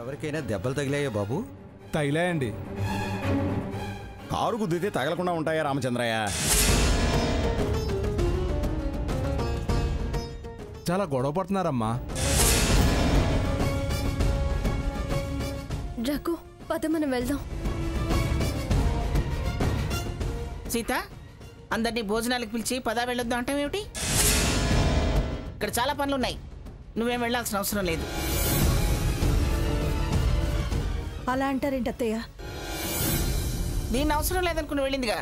ఎవరికైనా దెబ్బలు తగిలాయో బాబు? తగిలాయండి. కారు గుద్దితే తగలకుండా ఉంటాయా రామచంద్రయ్య? చాలా గొడవ పడుతున్నారమ్మా. రఘు, పద మనం వెళ్దాం. సీత, అందరినీ భోజనాలకు పిలిచి పదా వెళ్ళొద్దాం అంటావేమిటి? ఇక్కడ చాలా పనులున్నాయి, నువ్వేం వెళ్ళాల్సిన అవసరం లేదు. అలా అంటారేంటి అత్తయ్య? దీన్ని అవసరం లేదనుకుని వెళ్ళిందిగా,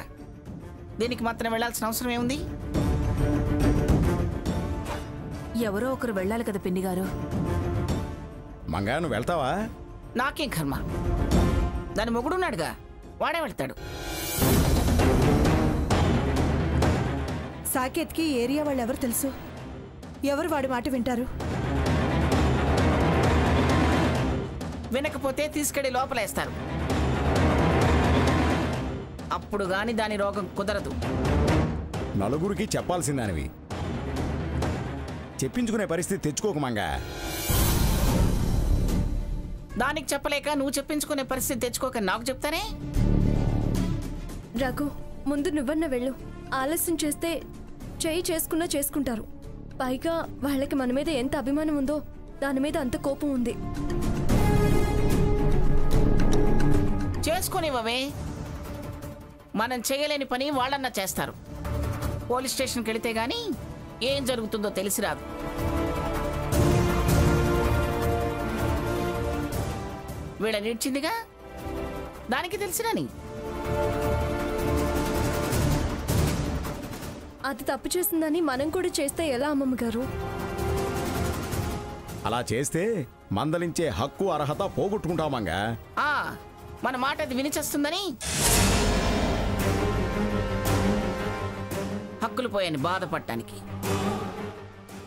దీనికి మాత్రం వెళ్ళాల్సిన అవసరం ఏముంది? ఎవరో ఒకరు వెళ్ళాలి కదా పిన్ని గారు. మంగా నువ్వు వెళ్తావా? నాకేం కర్మ, దాని మొగుడున్నాడుగా, వాడే వెళ్తాడు. సాకేత్కి ఏరియా వాళ్ళు ఎవరు తెలుసు? ఎవరు వాడి మాట వింటారు? వినకపోతే తీసుకెళ్లి లోపలేస్తారు, అప్పుడు గాని దాని రోగం కుదరదు. నలుగురికి చెప్పాల్సిందానివి, చెప్పించుకునే పరిస్థితి తెచ్చుకోకు మంగా. దానికి చెప్పలేక నువ్వు చెప్పించుకునే పరిస్థితి తెచ్చుకోక నాకు చెప్తానే. రఘు, ముందు నువ్వన్న వెళ్ళు. ఆలస్యం చేస్తే చెయ్యి చేసుకున్నా చేసుకుంటారు. పైగా వాళ్ళకి మన మీద ఎంత అభిమానం ఉందో దాని మీద అంత కోపం ఉంది. చేసుకునేవే, మనం చేయలేని పని వాళ్ళన్నా చేస్తారు. పోలీస్ స్టేషన్కి వెళితే గానీ ఏం జరుగుతుందో తెలిసి రాదు. వీళ్ళ నిడిచిందిగా, దానికి తెలిసినని. అది తప్పు చేసిందని మనం కూడా చేస్తే ఎలా అమ్మమ్మ గారు? అలా చేస్తే మందలించే హక్కు అర్హత పోగొట్టుకుంటామంగా. మన మాట అది వినిచేస్తుందని హక్కులు పోయాని బాధపడటానికి.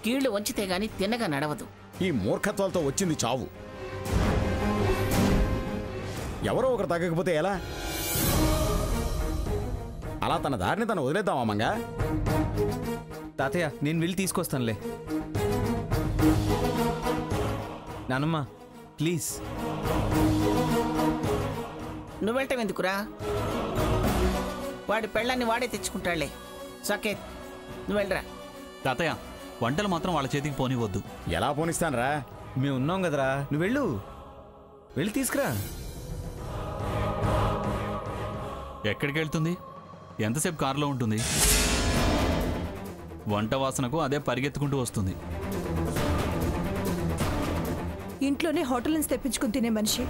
కీళ్లు వంచితే గాని తిన్నగా నడవదు. ఈ మూర్ఖత్వాలతో వచ్చింది చావు. ఎవరో ఒకరు తగ్గకపోతే ఎలా? అలా తన దారిని తను వదిలేద్దామా మంగా? తాతయ్య, నేను వెళ్ళి తీసుకొస్తానులే. నానమ్మ ప్లీజ్. నువ్వు వెళ్ళటం ఎందుకురా? వాడి పెళ్ళాన్ని వాడే తెచ్చుకుంటాళ్లే. సకేత్, నువ్వు వెళ్ళరా. తాతయ్య, వంటలు మాత్రం వాళ్ళ చేతికి పోనివద్దు. ఎలా పోనిస్తానరా? మేము ఉన్నాం కదరా, నువ్వు వెళ్ళు, వెళ్ళి తీసుకురా. ఎక్కడికి వెళ్తుంది? ఎంతసేపు కారులో ఉంటుంది? వంట వాసనకు అదే పరిగెత్తుకుంటూ వస్తుంది. ఇంట్లోనే హోటల్ నుంచి తెప్పించుకుని తినే మనిషి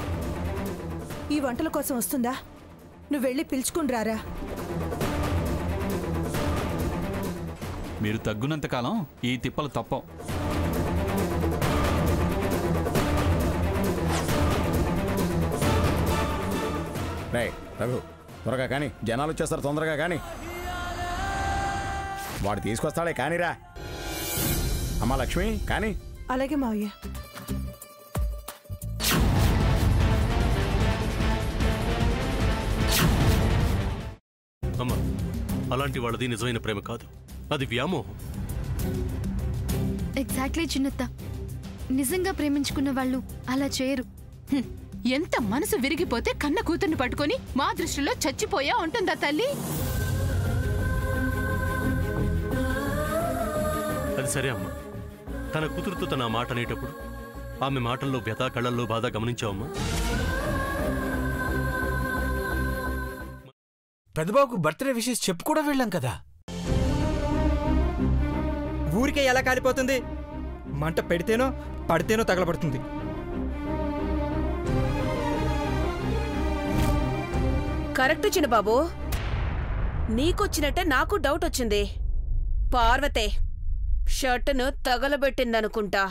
ఈ వంటల కోసం వస్తుందా? నువ్వు వెళ్ళి పిలుచుకుని రారా. మీరు తగ్గునంతకాలం ఈ తిప్పలు తప్పవు. రే రఘు, త్వరగా కానీ, జనాలు వచ్చేస్తారు, తొందరగా కానీ. వాడు తీసుకొస్తాడే కానీరా. అమ్మా లక్ష్మి, కానీ. అలాగే మావయ్య. అమ్మా, అలాంటి వాళ్ళది నిజమైన ప్రేమ కాదు, అది వ్యామోహం. ఎగ్జాక్ట్లీ చిన్నత్త, నిజంగా ప్రేమించుకున్న వాళ్ళు అలా చేయరు. ఎంత మనసు విరిగిపోతే కన్న కూతుర్ని పట్టుకొని మా దృష్టిలో చచ్చిపోయా ఉంటుందా తల్లి? అది సరే అమ్మా, తన కూతురుతో తన మాట అనేటప్పుడు ఆమె మాటల్లో వ్యథ, కళ్ళల్లో బాధ గమనించావమ్మా? పెద్దబాబుకు బర్త్డే విషెస్ చెప్పు కూడా వెళ్ళాం కదా. ఊరికే ఎలా కాలిపోతుంది? మంట పెడితేనో పడితేనో తగలబడుతుంది. కరెక్ట్ చిన్నబాబు, నీకొచ్చినట్టే నాకు డౌట్ వచ్చింది. పార్వతే షర్టును తగలబెట్టిందనుకుంటా.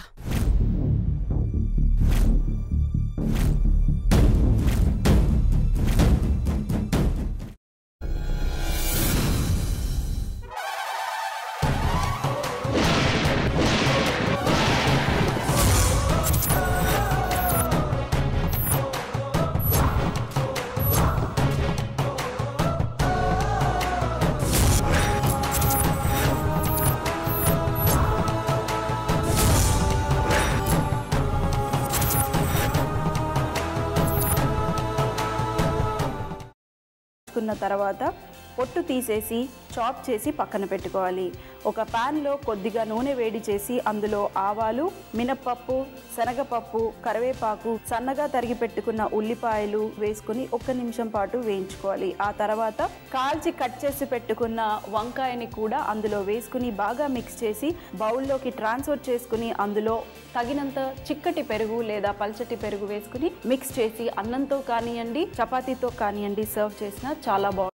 తీసుకున్న తర్వాత పొట్టు తీసేసి చాప్ చేసి పక్కన పెట్టుకోవాలి. ఒక ప్యాన్లో కొద్దిగా నూనె వేడి చేసి అందులో ఆవాలు, మినప్పప్పు, శనగపప్పు, కరివేపాకు, సన్నగా తరిగి పెట్టుకున్న ఉల్లిపాయలు వేసుకుని 1 నిమిషం పాటు వేయించుకోవాలి. ఆ తర్వాత కాల్చి కట్ చేసి పెట్టుకున్న వంకాయని కూడా అందులో వేసుకుని బాగా మిక్స్ చేసి బౌల్లోకి ట్రాన్స్ఫర్ చేసుకుని అందులో తగినంత చిక్కటి పెరుగు లేదా పల్చటి పెరుగు వేసుకుని మిక్స్ చేసి అన్నంతో కానివ్వండి, చపాతీతో కానివ్వండి సర్వ్ చేసినా చాలా బాగుంటుంది.